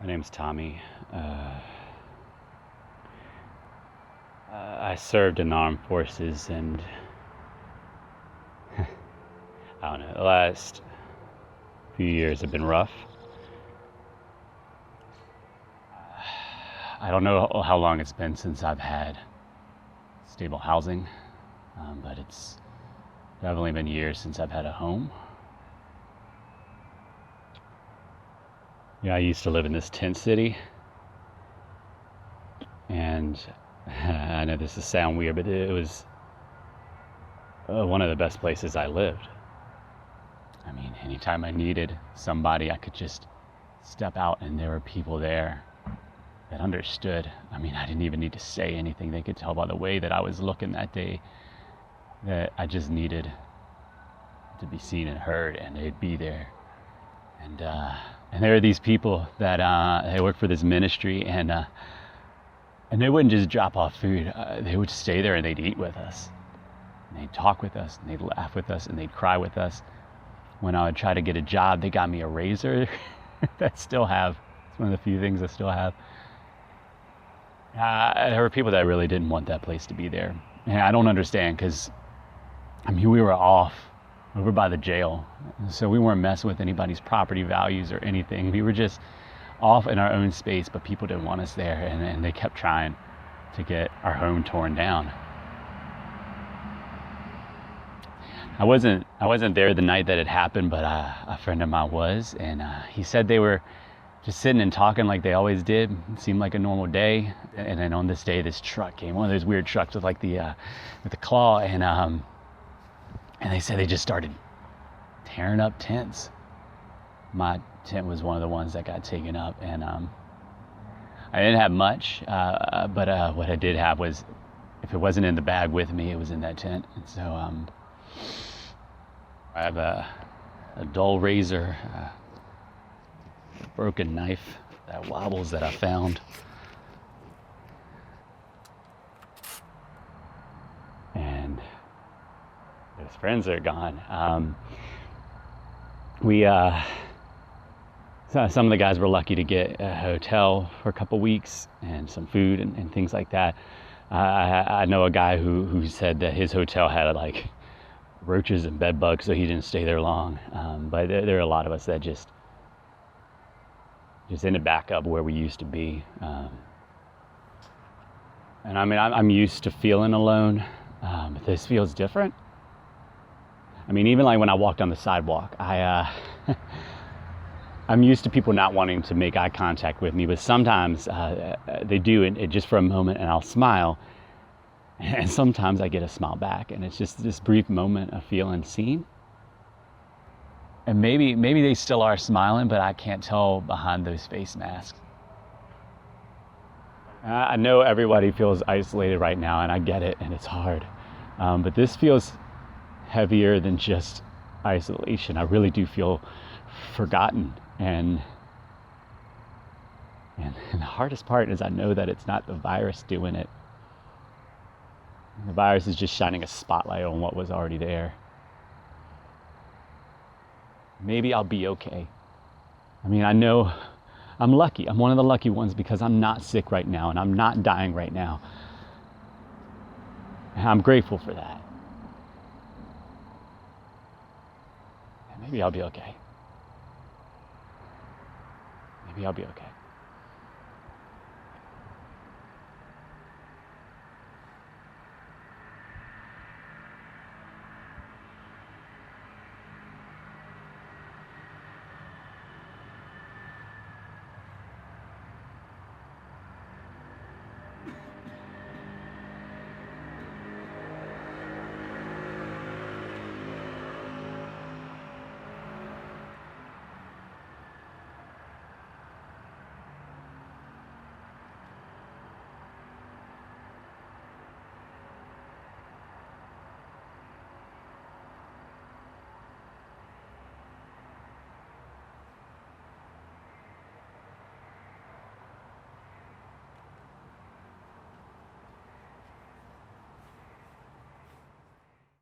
My name's Tommy. I served in the armed forces, and I don't know, the last few years have been rough. I don't know how long it's been since I've had stable housing, but it's definitely been years since I've had a home. Yeah, I used to live in this tent city, and I know this will sound weird, but it was one of the best places I lived. I mean, anytime I needed somebody, I could just step out and there were people there that understood. I mean, I didn't even need to say anything. They could tell by the way that I was looking that day that I just needed to be seen and heard, and they'd be there. And there are these people that they work for this ministry, and they wouldn't just drop off food. They would stay there and they'd eat with us. And they'd talk with us, and they'd laugh with us, and they'd cry with us. When I would try to get a job, they got me a razor that I still have. It's one of the few things I still have. There were people that really didn't want that place to be there. And I don't understand, because I mean, we were off over by the jail. So we weren't messing with anybody's property values or anything. We were just off in our own space, but people didn't want us there, and they kept trying to get our home torn down. I wasn't there the night that it happened, but a friend of mine was, and he said they were just sitting and talking like they always did. It seemed like a normal day, and then on this day, this truck came, one of those weird trucks with like the claw, and they said they just started tearing up tents. My tent was one of the ones that got taken up, and I didn't have much, but what I did have was, if it wasn't in the bag with me, it was in that tent. And so I have a dull razor, a broken knife that wobbles that I found, and those friends are gone. Some of the guys were lucky to get a hotel for a couple weeks and some food and things like that. I know a guy who said that his hotel had like roaches and bed bugs, so he didn't stay there long. But there are a lot of us that just ended back up where we used to be. And I mean, I'm used to feeling alone, but this feels different. I mean, even like when I walk on the sidewalk, I'm used to people not wanting to make eye contact with me, but sometimes they do, and just for a moment, and I'll smile, and sometimes I get a smile back, and it's just this brief moment of feeling seen. And maybe they still are smiling, but I can't tell behind those face masks. I know everybody feels isolated right now, and I get it, and it's hard, but this feels heavier than just isolation. I really do feel forgotten, and the hardest part is I know that it's not the virus doing it. The virus is just shining a spotlight on what was already there. Maybe I'll be okay. I mean, I know I'm lucky. I'm one of the lucky ones because I'm not sick right now and I'm not dying right now. And I'm grateful for that. And maybe I'll be okay. Maybe I'll be okay.